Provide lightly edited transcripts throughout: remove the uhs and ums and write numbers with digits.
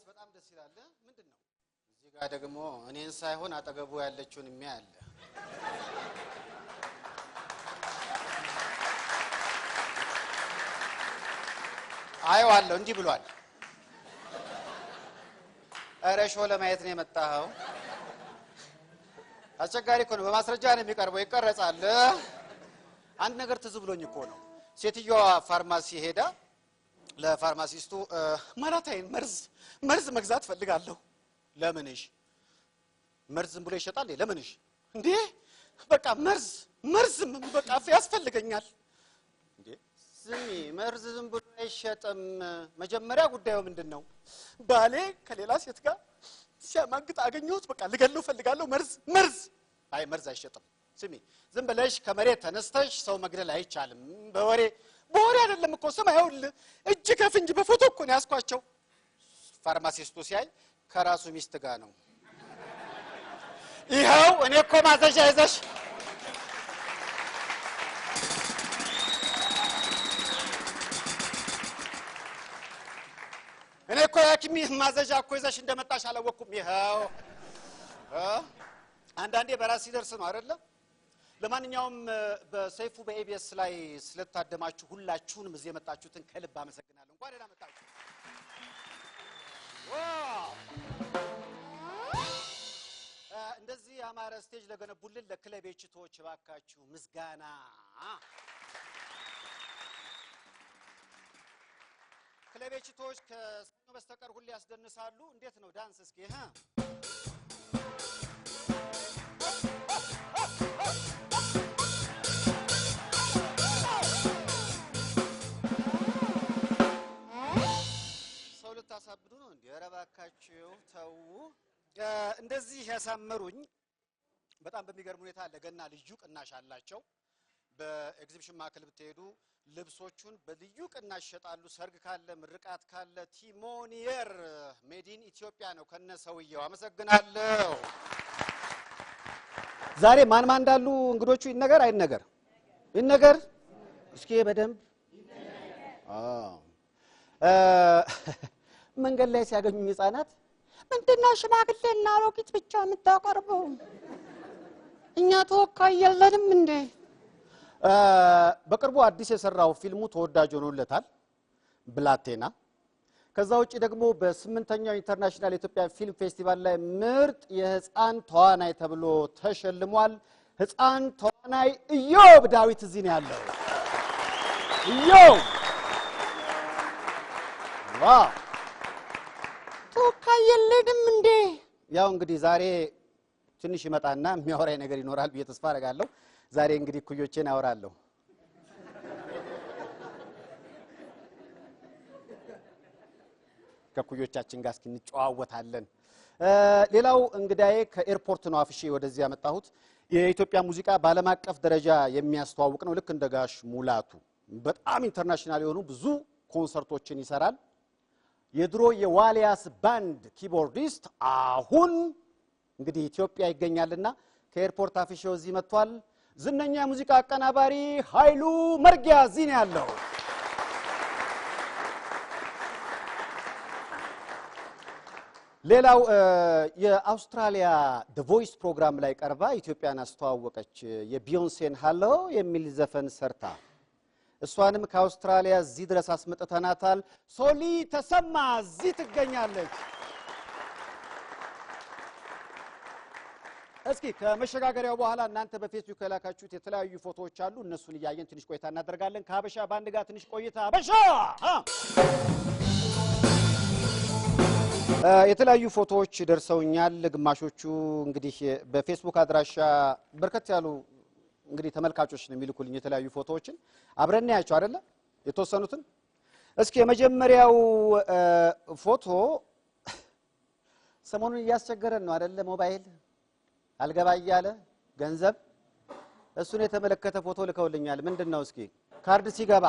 ዛሬስ በጣም ደስ ይላል። ምንድነው? እዚህ ጋር ደግሞ እኔን ሳይሆን አጠገቡ ያለችውን የሚያያለ አየዋለሁ እንዲህ ብሏል። ኧረ ሾው ለማየት ነው የመጣኸው? አስቸጋሪ እኮ ነው። በማስረጃ ነው የሚቀርበው፣ ይቀረጻል። አንድ ነገር ትዝ ብሎኝ እኮ ነው። ሴትዮዋ ፋርማሲ ሄዳ ለፋርማሲስቱ ማራታይን መርዝ መግዛት ፈልጋለሁ። ለምንሽ? መርዝ ዝም ብሎ ይሸጣል? ለምንሽ? እንዴ በቃ መርዝ በቃ ያስፈልገኛል። እንዴ ዝም መርዝ ዝም ብሎ አይሸጥም። መጀመሪያ ጉዳዩ ምንድነው? ባሌ ከሌላ ሴት ጋር ሲያማግጥ አገኘሁት። በቃ ልገለው ፈልጋለሁ። መርዝ አይ መርዝ አይሸጥም። ስሚ ዝም ብለሽ ከመሬት ተነስተሽ ሰው መግደል አይቻልም። በወሬ አይደለም እኮ ስማ፣ ይኸውልህ እጅ ከፍንጅ በፎቶ እኮ ነው ያስኳቸው። ፋርማሲስቱ ሲያይ ከራሱ ሚስት ጋር ነው። ይኸው እኔ እኮ ማዘዣ ይዘሽ እኔ እኮ ያኪሚ ማዘዣ እኮ ይዘሽ እንደመጣሽ አላወቅኩም። ይኸው አንዳንዴ በራስ ሲደርስ ነው አይደለ? ለማንኛውም በሰይፉ በኤቢኤስ ላይ ስለታደማችሁ ሁላችሁንም እዚህ የመጣችሁትን ከልብ አመሰግናለሁ። እንኳን ደህና መጣችሁ። እንደዚህ አማረ ስቴጅ ለገነቡልን ለክለቤችቶች እባካችሁ ምስጋና። ክለቤችቶች ከሰኞ በስተቀር ሁሌ ያስደንሳሉ። እንዴት ነው ዳንስ? እስኪ ሰው ልታሳብዱ ነው እንዴ? ኧረ እባካችሁ ተው። እንደዚህ ያሳመሩኝ በጣም በሚገርም ሁኔታ ለገና ልዩ ቅናሽ አላቸው። በኤግዚቢሽን ማዕከል ብትሄዱ ልብሶቹን በልዩ ቅናሽ ይሸጣሉ። ሰርግ ካለ ምርቃት ካለ ቲሞኒየር ሜዲን ኢትዮጵያ ነው ከነ ሰውየው። አመሰግናለሁ። ዛሬ ማን እንዳሉ እንግዶቹ ይነገር አይነገር? ይነገር እስኪ በደንብ። መንገድ ላይ ሲያገኙኝ ህፃናት ምንድነው ሽማግሌና አሮጊት ብቻ የምታቀርበው? እኛ ተወካይ የለንም እንዴ? በቅርቡ አዲስ የሰራው ፊልሙ ተወዳጅ ሆኖለታል፣ ብላቴና። ከዛ ውጪ ደግሞ በ8ኛው ኢንተርናሽናል የኢትዮጵያ ፊልም ፌስቲቫል ላይ ምርጥ የህፃን ተዋናይ ተብሎ ተሸልሟል። ህፃን ተዋናይ ኢዮብ ዳዊት እዚህ ነው ያለው። ኢዮብ ዋው! ተወካይ የለንም እንዴ? ያው እንግዲህ ዛሬ ትንሽ ይመጣና የሚያወራኝ ነገር ይኖራል ብዬ ተስፋ አደርጋለሁ። ዛሬ እንግዲህ ኩዮቼን አወራለሁ። ከኩዮቻችን ጋር እስኪ እንጨዋወታለን። ሌላው እንግዳዬ ከኤርፖርት ነው አፍሼ ወደዚህ ያመጣሁት። የኢትዮጵያ ሙዚቃ በዓለም አቀፍ ደረጃ የሚያስተዋውቅ ነው። ልክ እንደ ጋሽ ሙላቱ በጣም ኢንተርናሽናል የሆኑ ብዙ ኮንሰርቶችን ይሰራል። የድሮ የዋሊያስ ባንድ ኪቦርዲስት አሁን እንግዲህ ኢትዮጵያ ይገኛልና ከኤርፖርት አፍሼው እዚህ መጥቷል። ዝነኛ ሙዚቃ አቀናባሪ ኃይሉ መርጊያ እዚህ ነው ያለው። ሌላው የአውስትራሊያ ዘ ቮይስ ፕሮግራም ላይ ቀርባ ኢትዮጵያን አስተዋወቀች። የቢዮንሴን ሃሎ የሚል ዘፈን ሰርታ እሷንም ከአውስትራሊያ እዚህ ድረስ አስመጥተናታል። ሶሊ ተሰማ እዚህ ትገኛለች። እስኪ ከመሸጋገሪያው በኋላ እናንተ በፌስቡክ የላካችሁት የተለያዩ ፎቶዎች አሉ። እነሱን እያየን ትንሽ ቆይታ እናደርጋለን። ከሀበሻ ባንድ ጋር ትንሽ ቆይታ። ሀበሻ የተለያዩ ፎቶዎች ደርሰውኛል። ግማሾቹ እንግዲህ በፌስቡክ አድራሻ በርከት ያሉ እንግዲህ ተመልካቾች ነው የሚልኩልኝ የተለያዩ ፎቶዎችን አብረን እናያቸው አይደለ? የተወሰኑትን እስኪ የመጀመሪያው ፎቶ ሰሞኑን እያስቸገረን ነው አይደለ? ሞባይል አልገባ እያለ ገንዘብ እሱን የተመለከተ ፎቶ ልከውልኛል። ምንድነው እስኪ ካርድ ሲገባ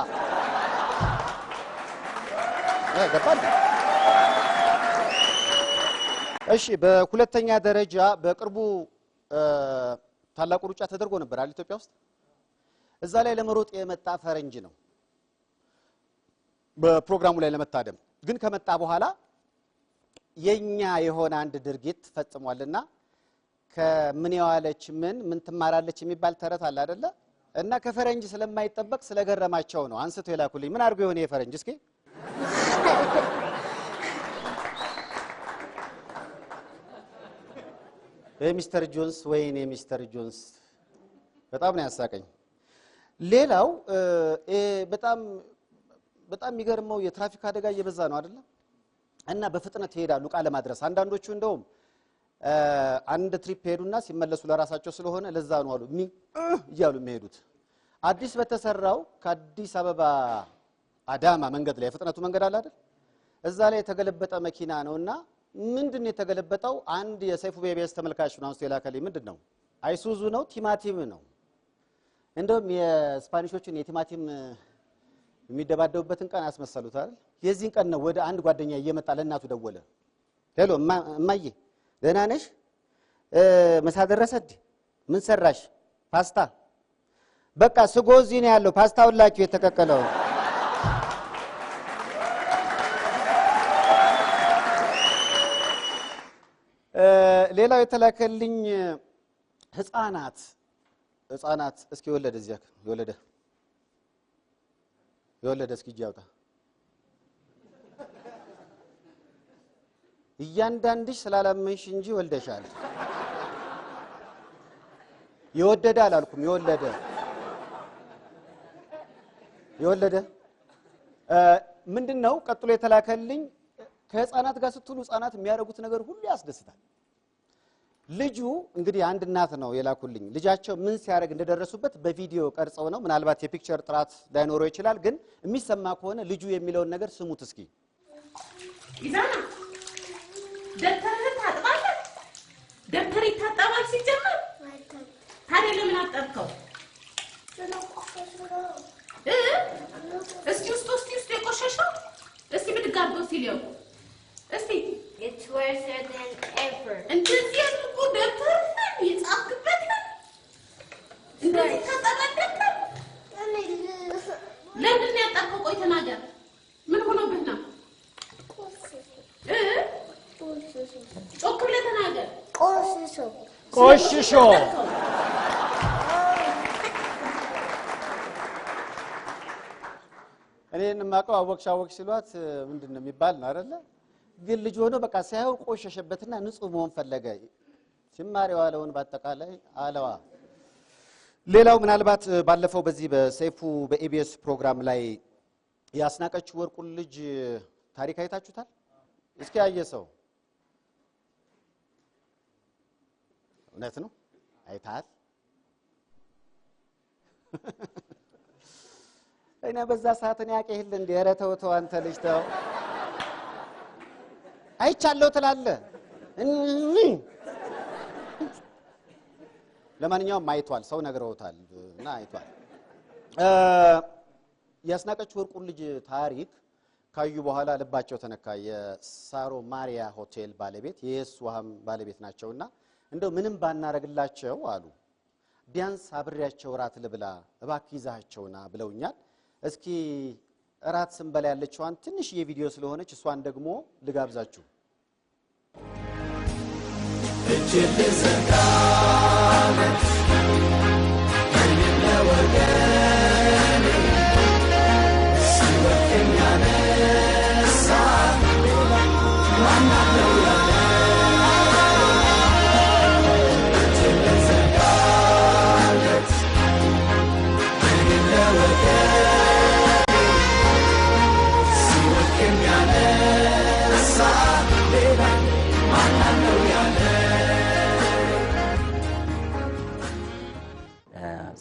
ገባል። እሺ በሁለተኛ ደረጃ በቅርቡ ታላቁ ሩጫ ተደርጎ ነበር አይደል ኢትዮጵያ ውስጥ። እዛ ላይ ለመሮጥ የመጣ ፈረንጅ ነው በፕሮግራሙ ላይ ለመታደም። ግን ከመጣ በኋላ የኛ የሆነ አንድ ድርጊት ፈጽሟልና ከምን ያዋለች ምን ትማራለች የሚባል ተረት አለ አይደለ እና ከፈረንጅ ስለማይጠበቅ ስለገረማቸው ነው አንስቶ ይላኩልኝ ምን አርጎ የሆነ የፈረንጅ እስኪ ሚስተር ጆንስ ወይኔ ሚስተር ጆንስ በጣም ነው ያሳቀኝ ሌላው በጣም የሚገርመው የትራፊክ አደጋ እየበዛ ነው አይደለ እና በፍጥነት ይሄዳሉ ቃለ ማድረስ አንዳንዶቹ እንደውም አንድ ትሪፕ ሄዱና ሲመለሱ ለራሳቸው ስለሆነ ለዛ ነው አሉ ይያሉ የሚሄዱት አዲስ በተሰራው ከአዲስ አበባ አዳማ መንገድ ላይ ፍጥነቱ መንገድ አለ አይደል እዛ ላይ የተገለበጠ መኪና ነውና ምንድነው የተገለበጠው አንድ የሰይፉ ቤቢስ ተመልካች ነው አንስቶ የላከልኝ ምንድነው አይሱዙ ነው ቲማቲም ነው እንደውም የስፓኒሾችን የቲማቲም የሚደባደቡበትን ቀን አስመሰሉት አይደል የዚህን ቀን ነው ወደ አንድ ጓደኛ እየመጣ ለእናቱ ደወለ ሄሎ እማዬ ደህና ነሽ ምሳ ደረሰድ ምን ሰራሽ ፓስታ በቃ ስጎ እዚህ ነው ያለው ፓስታውን ላኪው የተቀቀለው ሌላው የተላከልኝ ህፃናት እስኪ ወለደ እዚያ የወለደ እስኪ ጃውታ እያንዳንድሽ ስላላመንሽ እንጂ ወልደሻል የወደደ አላልኩም የወለደ ምንድነው ቀጥሎ የተላከልኝ ከህፃናት ጋር ስትሉ ህፃናት የሚያደርጉት ነገር ሁሉ ያስደስታል ልጁ እንግዲህ አንድ እናት ነው የላኩልኝ ልጃቸው ምን ሲያደርግ እንደደረሱበት በቪዲዮ ቀርጸው ነው ምናልባት የፒክቸር ጥራት ላይኖረው ይችላል ግን የሚሰማ ከሆነ ልጁ የሚለውን ነገር ስሙት እስኪ ይዛና ደብተር ይታጠባል ሲጀመር ታዲያ ለምን አጠብከው እስኪ ውስጥ የቆሸሸው እስኪ ብድጋበው ሲለው እስቲ It's worse than ever. እንደዚህ ያልኩ ደብተር ይጻፍበት እንደዚህ ተጠባደከ ለምን ያጣቀው ቆይ ተናገር ምን ሆኖብህ ነው ጮክ ብለህ ተናገር ቆሽሾ እኔን ማቀው አወቅሽ ሲሏት ምንድነው የሚባል ነው አይደለ ግን ልጅ ሆኖ በቃ ሳይው ቆሸሸበትና ንጹህ መሆን ፈለገ ሲማሪው አለውን በአጠቃላይ አለዋ ሌላው ምናልባት ባለፈው በዚህ በሰይፉ በኢቢኤስ ፕሮግራም ላይ ያስናቀችው ወርቁ ልጅ ታሪክ አይታችሁታል እስኪ ያየሰው እውነት ነው አይታል እኔ በዛ ሰዓት ነው ያቀህል እንደ ረተውተው አንተ ልጅ ተው አይቻለው ተላለ ለማንኛውም አይቷል ሰው ነግረውታል እና አይቷል ያስናቀችው ወርቁ ልጅ ታሪክ ካዩ በኋላ ልባቸው ተነካ የሳሮ ማሪያ ሆቴል ባለቤት የየሱሃም ባለቤት ናቸውና እንደው ምንም ባናረግላቸው አሉ ቢያንስ አብሬያቸው ራት ልብላ እባክይዛቸውና ብለውኛል እስኪ ራት ስንበላ ያለችዋን ትንሽ የቪዲዮ ስለሆነች እሷን ደግሞ ልጋብዛችሁ እጅል ዘጋነት ለወገኔ ሲወከኛ ነሳ ማናለው ያለ እጅል ዘጋነት ለወገኔ ሲወከኛ ነሳ ማናለው ያለ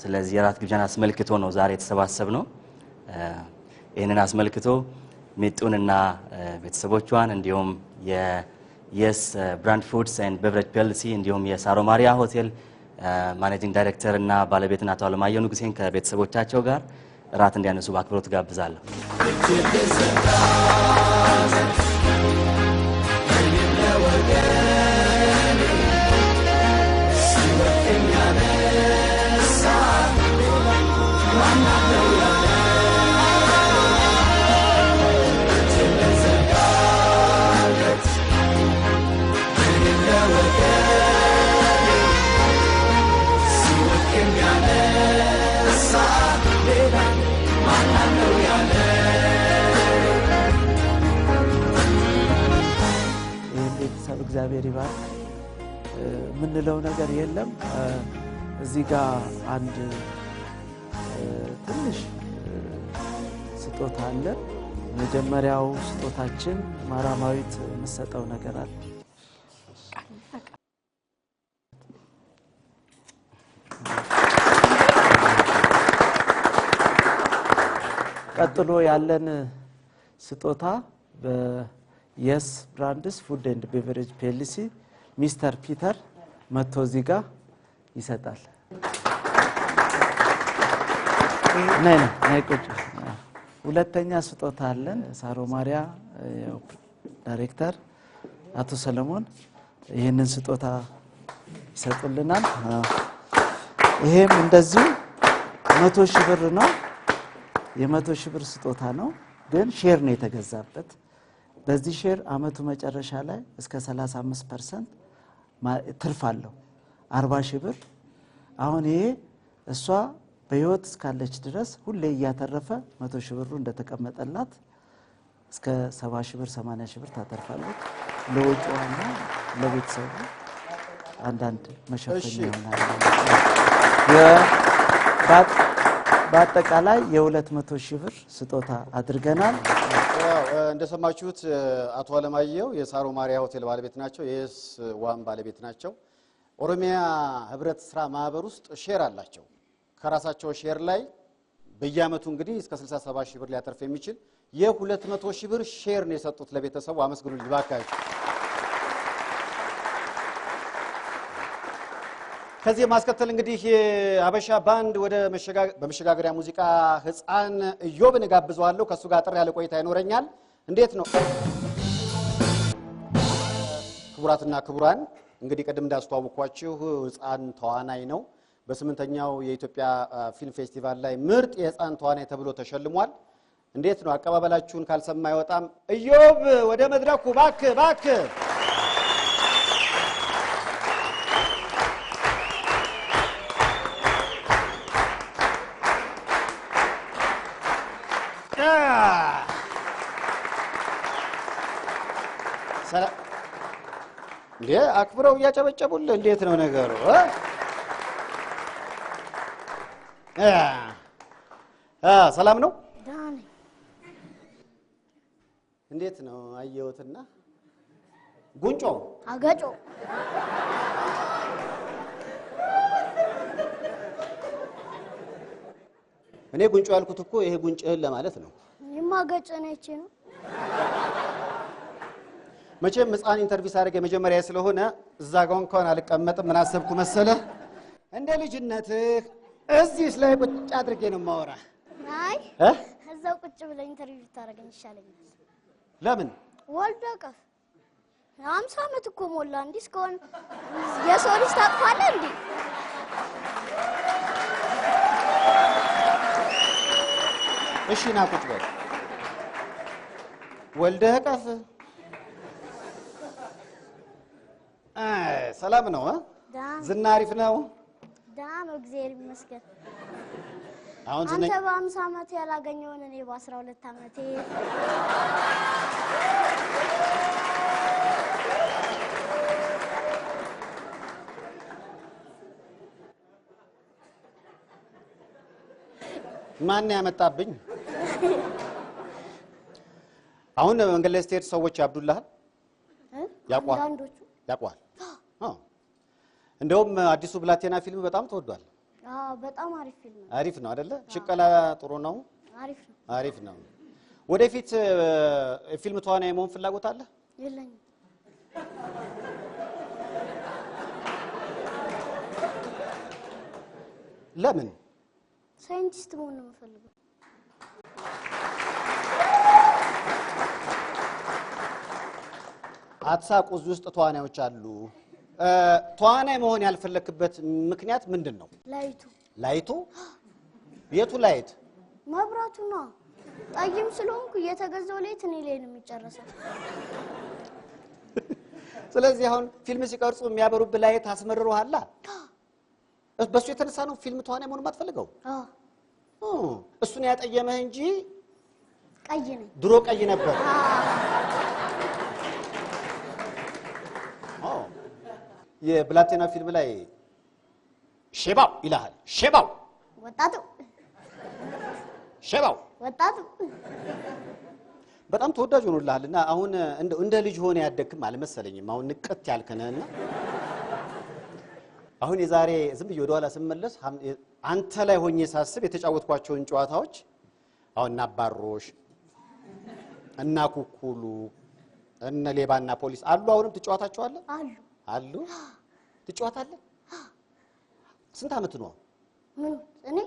ስለዚህ የራት ግብዣን አስመልክቶ ነው ዛሬ የተሰባሰብነው ይሄንን አስመልክቶ ሚጡንና ቤተሰቦቿን እንዲሁም የየስ ብራንድ ፉድስ ኤንድ ቤቨሬጅ ፒኤልሲ እንዲሁም የሳሮ ማሪያ ሆቴል ማኔጂንግ ዳይሬክተር እና ባለቤት አቶ አለማየሁ ንጉሴን ከቤተሰቦቻቸው ጋር ራት እንዲያነሱ በአክብሮት ጋብዛለሁ ቤተሰብ እግዚአብሔር ይባርክ ምንለው ነገር የለም። እዚህ ጋር አንድ ትንሽ ስጦታ አለ። መጀመሪያው ስጦታችን ማራማዊት የምትሰጠው ነገር አለ። ቀጥሎ ያለን ስጦታ በየስ ብራንድስ ፉድ ኤንድ ቤቨሬጅ ፒኤልሲ ሚስተር ፒተር መጥቶ እዚህ ጋር ይሰጣል። ነይ ቁጭ። ሁለተኛ ስጦታ አለን። ሳሮ ማሪያ ዳይሬክተር አቶ ሰለሞን ይህንን ስጦታ ይሰጡልናል። ይሄም እንደዚሁ 100,000 ብር ነው። የ100,000 ብር ስጦታ ነው፣ ግን ሼር ነው የተገዛበት። በዚህ ሼር አመቱ መጨረሻ ላይ እስከ 35% ትርፍ አለው 40,000 ብር። አሁን ይሄ እሷ በህይወት እስካለች ድረስ ሁሌ እያተረፈ 100,000 ብሩ እንደተቀመጠላት እስከ 70,000 ብር 80,000 ብር ታተርፋለች። ለወጪዋና ለቤተሰቡ አንዳንድ መሸፈኛ ይሆናል። በአጠቃላይ የ200,000 ብር ስጦታ አድርገናል። እንደሰማችሁት አቶ አለማየሁ የሳሮ ማሪያ ሆቴል ባለቤት ናቸው። የስ ዋን ባለቤት ናቸው። ኦሮሚያ ህብረት ስራ ማህበር ውስጥ ሼር አላቸው። ከራሳቸው ሼር ላይ በየአመቱ እንግዲህ እስከ 67,000 ብር ሊያተርፍ የሚችል የ200,000 ብር ሼር ነው የሰጡት ለቤተሰቡ። አመስግኑልኝ ባካችሁ። ከዚህ ማስከተል እንግዲህ ሀበሻ ባንድ ወደ በመሸጋገሪያ ሙዚቃ ህፃን ኢዮብን ጋብዘዋለሁ። ከሱ ጋር ጥር ያለ ቆይታ ይኖረኛል። እንዴት ነው ክቡራትና ክቡራን? እንግዲህ ቀደም እንዳስተዋወቅኳችሁ ህፃን ተዋናይ ነው። በ8ኛው የኢትዮጵያ ፊልም ፌስቲቫል ላይ ምርጥ የህፃን ተዋናይ ተብሎ ተሸልሟል። እንዴት ነው አቀባበላችሁን? ካልሰማ አይወጣም። ኢዮብ ወደ መድረኩ ባክ። እንዴ አክብረው እያጨበጨቡልህ እንዴት ነው ነገሩ? ሰላም ነው? ዳን እንዴት ነው አየሁትና ጉንጮ አገጮ እኔ ጉንጮ ያልኩት እኮ ይሄ ጉንጭህን ለማለት ነው። የማገጭ ነች ነው። መቼም ህፃን ኢንተርቪው ሳደርግ የመጀመሪያ ስለሆነ እዛ ጋር እንኳን አልቀመጥም። ምን አሰብኩ መሰለህ? እንደ ልጅነትህ እዚህ ላይ ቁጭ አድርጌ ነው የማወራ። አይ እዛው ቁጭ ብለህ ኢንተርቪው ታደርገኝ ይሻለኛል። ለምን? ወልደ ቀፍ 50 ዓመት እኮ ሞላ። እንዴ እስካሁን የሰው ልጅ ታቅፋለህ እንዴ? እሺ ና ቁጭ በል። ወልደ ቀፍ ሰላም ነው? ዝና አሪፍ ነው? ዳን እግዚአብሔር ይመስገን። አሁን አንተ በ50 ዓመት ያላገኘውን እኔ በ12 ዓመቴ ማን ያመጣብኝ? አሁን መንገድ ላይ ስትሄድ ሰዎች ያብዱልሃል? አንዳንዶቹ ያቋል። እንደውም አዲሱ ብላቴና ፊልም በጣም ተወዷል። በጣም አሪፍ ፊልም ነው። አሪፍ ነው አይደለ? ሽቀላ ጥሩ ነው። አሪፍ ነው። ወደፊት ፊልም ተዋናይ መሆን ፍላጎት አለ? የለኝም። ለምን? ሳይንቲስት መሆን ነው የምፈልገው። አትሳቁ። እዚህ ውስጥ ተዋናዮች አሉ። ተዋናይ መሆን ያልፈለክበት ምክንያት ምንድን ነው? ላይቱ? የቱ ላይት? መብራቱ ነው። ጠይም ስለሆንኩ እየተገዛው ላይት እኔ ላይ ነው የሚጨረሰው። ስለዚህ አሁን ፊልም ሲቀርጹ የሚያበሩብህ ላይት አስመርሮሃል። በሱ የተነሳ ነው ፊልም ተዋናይ መሆን የማትፈልገው? እሱን ያጠየመህ እንጂ ቀይ ነኝ። ድሮ ቀይ ነበር። የብላቴና ፊልም ላይ ሼባው ይላል ሼባው ወጣቱ በጣም ተወዳጅ ሆኖልሃልና አሁን እንደ ልጅ ሆነ ያደግም አልመሰለኝም አሁን ንቀት ያልከነና አሁን የዛሬ ዝም ብዬ ወደ ኋላ ስመለስ አንተ ላይ ሆኜ ሳስብ የተጫወትኳቸውን ጨዋታዎች አሁን ናባሮሽ እና ኩኩሉ እነ ሌባና ፖሊስ አሉ አሁንም ትጫወታቸዋለህ አሉ ትጫወታለህ ስንት አመት ነው ምን እኔ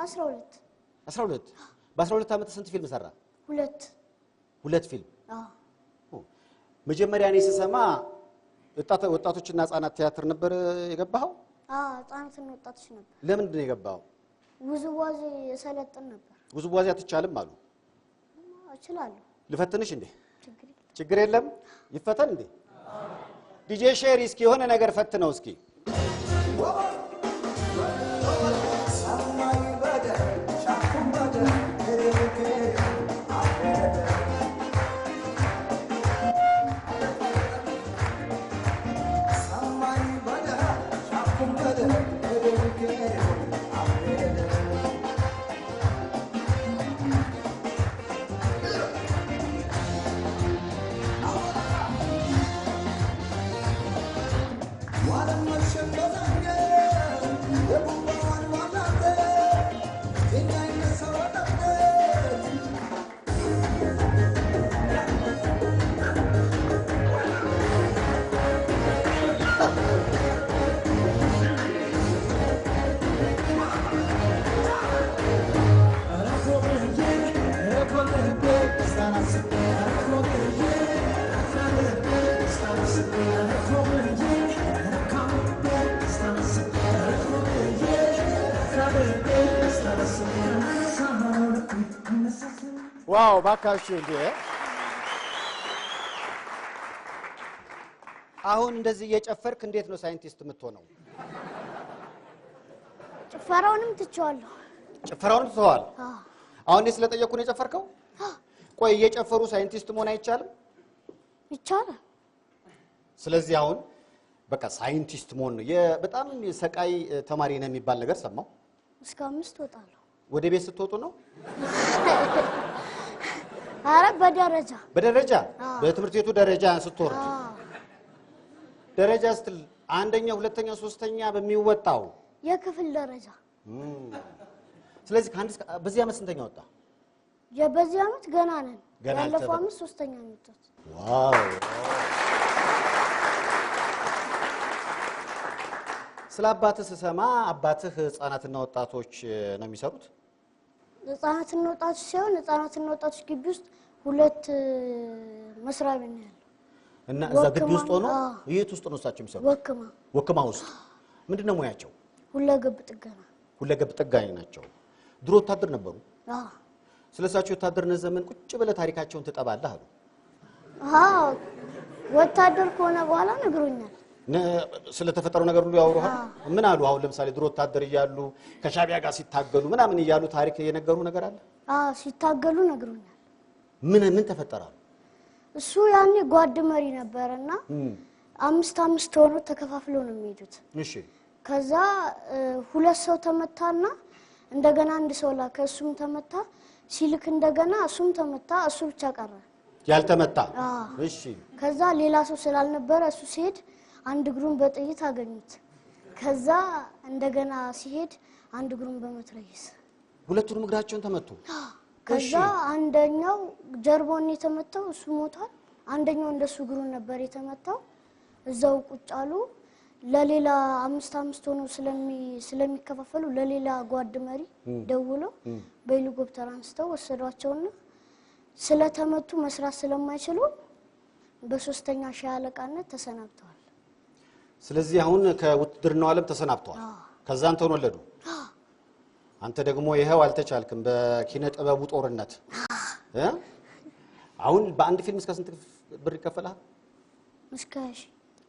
12 በ12 አመት ስንት ፊልም ሰራ ሁለት ፊልም መጀመሪያ እኔ ስሰማ ወጣቶችና ህፃናት ቲያትር ነበር የገባው ህፃናትና ወጣቶች ነበር ለምንድን ነው የገባው ውዝዋዜ ሰለጥን ነበር ውዝዋዜ አትቻልም አሉ እችላለሁ ልፈትንሽ እንዴ ችግር የለም ይፈተን እንዴ ዲጄ ሼሪ እስኪ የሆነ ነገር ፈትነው እስኪ ዋው ባካሽ እንዴ አሁን እንደዚህ እየጨፈርክ እንዴት ነው ሳይንቲስት የምትሆነው ጭፈራውንም ትቻለሁ ጭፈራውንም ትተዋል አሁን እኔ ስለጠየቅኩ ነው የጨፈርከው ቆይ እየጨፈሩ ሳይንቲስት መሆን አይቻልም ይቻላል ስለዚህ አሁን በቃ ሳይንቲስት መሆን ነው በጣም ሰቃይ ተማሪ ነው የሚባል ነገር ሰማው እስከ 5 ወጣለሁ ወደ ቤት ስትወጡ ነው አረ በደረጃ በትምህርት ቤቱ ደረጃ ስትወርድ ደረጃ ስትል አንደኛ ሁለተኛ ሶስተኛ በሚወጣው የክፍል ደረጃ ስለዚህ በዚህ አመት ስንተኛ ወጣ በዚህ አመት ገና ነን ያለፈው አመት ሶስተኛ ነው ወጣት ዋው ስለ አባትህ ስሰማ አባትህ ህፃናትና ወጣቶች ነው የሚሰሩት ህፃናትና ወጣቶች ሲሆን ህፃናትና ወጣቶች ግቢ ውስጥ ሁለት መስሪያ ቤት ነው ያለው እና እዛ ግቢ ውስጥ ሆኖ የት ውስጥ ነው እሳቸው የሚሰሩት ወክማ ውስጥ ምንድነው ሙያቸው ሁለገብ ጥገና ናቸው ድሮ ወታደር ነበሩ ስለሳቸው ወታደርነት ዘመን ቁጭ ብለ ታሪካቸውን ትጠባለህ አሉ ወታደር ከሆነ በኋላ ነግሮኛል ስለተፈጠረው ነገር ሁሉ ያወሩሃል ምን አሉ አሁን ለምሳሌ ድሮ ወታደር ይያሉ ከሻቢያ ጋር ሲታገሉ ምናምን ይያሉ ታሪክ የነገሩ ነገር አለ ሲታገሉ ነግሮኛል ምን ተፈጠራሉ እሱ ያኔ ጓድ መሪ ነበርና 5 ሆኖ ተከፋፍለው ነው የሚሄዱት እሺ ከዛ ሁለት ሰው ተመታና እንደገና አንድ ሰው ላከ እሱም ተመታ ሲልክ እንደገና እሱም ተመታ እሱ ብቻ ቀረ ያልተመታ እሺ ከዛ ሌላ ሰው ስላልነበረ እሱ ሲሄድ አንድ እግሩን በጥይት አገኙት ከዛ እንደገና ሲሄድ አንድ እግሩን በመትረየስ ሁለቱንም እግራቸውን ተመቱ ከዛ አንደኛው ጀርባውን የተመታው እሱ ሞቷል አንደኛው እንደሱ እግሩን ነበር የተመታው እዛው ቁጭ አሉ ለሌላ 5 ሆኖ ስለሚከፋፈሉ ለሌላ ጓድ መሪ ደውለው በሄሊኮፕተር አንስተው ወሰዷቸውና ስለተመቱ መስራት ስለማይችሉ በሶስተኛ ሻለቃነት ተሰናብተዋል ስለዚህ አሁን ከውትድርናው ዓለም ተሰናብተዋል ከዛ አንተን ወለዱ አንተ ደግሞ ይሄው አልተቻልክም በኪነ ጥበቡ ጦርነት አሁን በአንድ ፊልም እስከ ስንት ብር ይከፈላል እስከ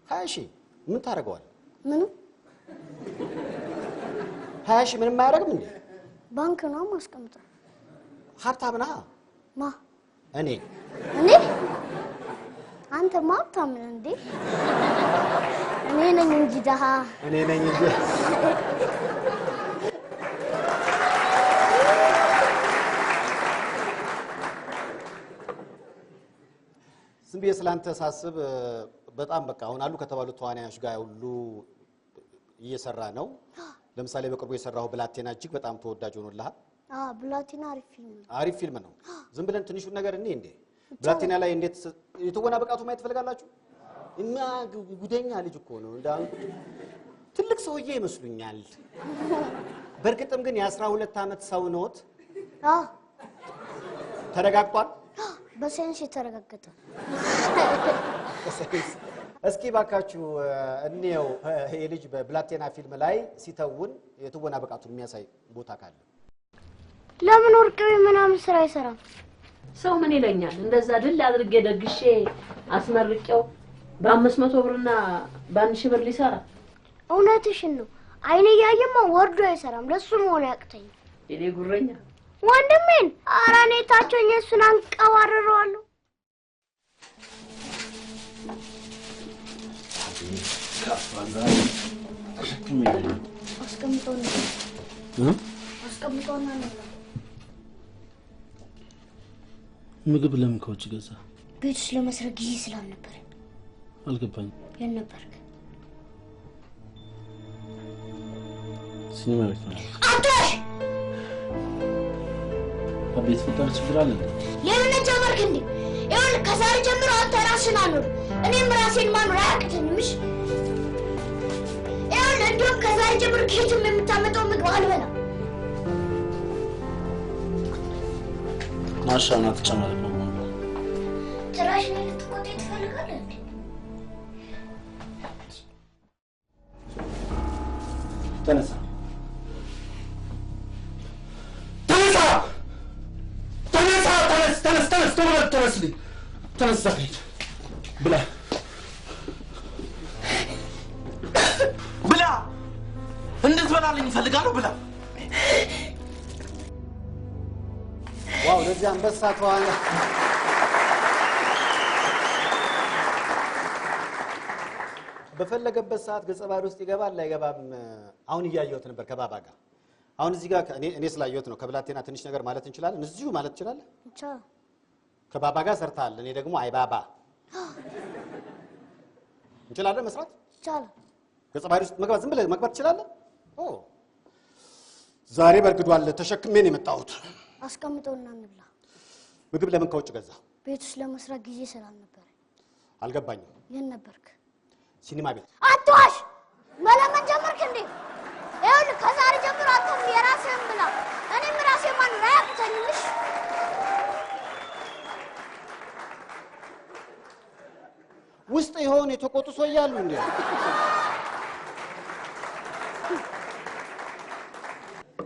20 ምን ታረጋዋል ምን 20 ምንም ማያረግም እንዴ ባንክ ነው ማስቀምጠው ሀብታም ነህ ማ እኔ አንተ ማብታም ነህ እንዴ እኔ ነኝ እንጂ ደሃ እኔ ነኝ እንጂ ዝም ብዬ ስላንተ ሳስብ በጣም በቃ አሁን አሉ ከተባሉት ተዋናዮች ጋር ሁሉ እየሰራ ነው። ለምሳሌ በቅርቡ የሰራው ብላቴና እጅግ በጣም ተወዳጅ ሆኖልሃል። ብላቴና አሪፍ ፊልም ነው። ዝም ብለን ትንሹን ነገር እንዴ ብላቴና ላይ እንዴት የተወና በቃቱ ማየት ፈልጋላችሁ? እና ጉደኛ ልጅ እኮ ነው እንዳው ትልቅ ሰውዬ ይመስሉኛል። በርግጥም ግን የ12 ዓመት ሰው ነዎት? ተረጋግጧል? በሳይንስ የተረጋገጠ። እስኪ ባካችሁ እንየው ይሄ ልጅ በብላቴና ፊልም ላይ ሲተውን የትወና ብቃቱን የሚያሳይ ቦታ ካለ። ለምን ወርቀው ምናምን ስራ አይሰራም? ሰው ምን ይለኛል? እንደዛ ድል አድርጌ ደግሼ አስመርቄው በ500 ብርና በ1000 ብር ሊሰራ። እውነትሽን ነው። አይኔ ያየማ ወርዶ አይሰራም። ለሱ መሆን ያቅተኝ። እኔ ጉረኛ ወንድሜን አራኔ ታቸኝ እሱን አንቀዋርረዋለሁ። አስቀምጦና ነው ምግብ ለምን ከውጭ ገዛ? ቤት ውስጥ ለመስራት ጊዜ ስላልነበር። አልገባኝም። የት ነበርክ? ሲኒማ ቤት ነው። አትሽ አቤት ፈጣሪ ችግር አለ እንዴ? ለምን ጀመርክ እንዴ? ይሁን ከዛሬ ጀምሮ አንተ ራስህን አኑር። እኔም ራሴን ማኖር አያቅተኝም። እሺ ይሁን እንደውም ከዛሬ ጀምሮ ከየትም የምታመጣው ምግብ አልበላም። ናሻና ተጨማሪ ነው። ትራሽ ነው ልትቆጣ ትፈልጋለህ እንዴ? ተነሳ ተነሳ ብላ ብላ እንድትበላልኝ እፈልጋለሁ ብላ። ዋው ለዚህ አንበሳ ተዋና በፈለገበት ሰዓት ገጸ ባህሪ ውስጥ ይገባል አይገባም። አሁን እያየሁት ነበር ከባባ ጋር። አሁን እዚህ ጋር እኔ ስላየሁት ነው። ከብላቴና ትንሽ ነገር ማለት እንችላለን። እዚሁ ማለት እንችላለን። ከባባ ጋር ሰርታል። እኔ ደግሞ አይባባ እንችላለን መስራት ይቻላል። ገጸ ባህሪ ውስጥ መግባት ዝም ብለህ መግባት ትችላለህ። ዛሬ በርግዷል። ተሸክሜ ነው የመጣሁት። አስቀምጠውና እንብላ። ምግብ ለምን ከውጭ ገዛ? ቤት ውስጥ ለመስራት ጊዜ ስላልነበር። አልገባኝም። የት ነበርክ? ሲኒማ ቤት። አትዋሽ! መለመን ጀመርክ እንዴ? ይኸውልህ ከዛሬ ጀምሮ አንተም የራስህን ብላ። እኔም ራሴን ማኖር አያቅተኝም። እሺ ውስጥ የሆነ የተቆጡ ሰው እያሉ እንዴ?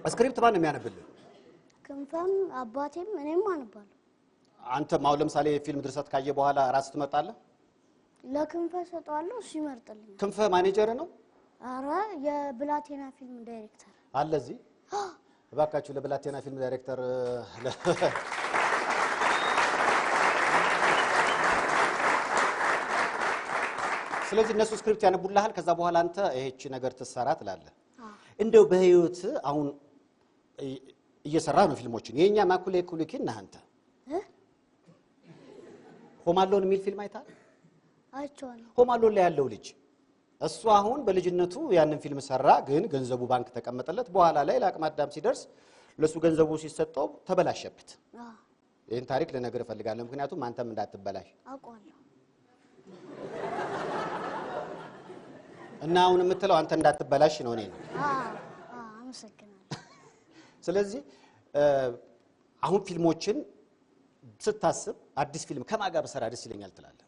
ስክሪፕት ማን ነው የሚያነብልህ? ክንፈም አባቴም እኔም አነባለሁ። አንተም አሁን ለምሳሌ ፊልም ድርሰት ካየ በኋላ ራስህ ትመርጣለህ? ለክንፈ ሰጠዋለሁ፣ እሱ ይመርጥልኝ። ክንፈ ማኔጀር ነው? አረ የብላቴና ፊልም ዳይሬክተር አለ እዚህ። እባካችሁ ለብላቴና ፊልም ዳይሬክተር ስለዚህ እነሱ ስክሪፕት ያነቡልሃል። ከዛ በኋላ አንተ ይሄች ነገር ትሰራ ትላለህ። እንደው በህይወት አሁን እየሰራ ነው ፊልሞችን። የኛ ማኩሌ ኩሊኪን አንተ ሆማሎን የሚል ፊልም አይታል? አይቼዋለሁ። ሆማሎን ላይ ያለው ልጅ እሱ አሁን በልጅነቱ ያንን ፊልም ሰራ፣ ግን ገንዘቡ ባንክ ተቀመጠለት። በኋላ ላይ ለአቅመ አዳም ሲደርስ ለሱ ገንዘቡ ሲሰጠው ተበላሸበት። ይሄን ታሪክ ልነግር እፈልጋለሁ፣ ምክንያቱም አንተም እንዳትበላሽ አውቀዋለሁ። እና አሁን የምትለው አንተ እንዳትበላሽ ነው። እኔ ነው። አመሰግናለሁ። ስለዚህ አሁን ፊልሞችን ስታስብ አዲስ ፊልም ከማን ጋር በሰራ ደስ ይለኛል ትላለህ?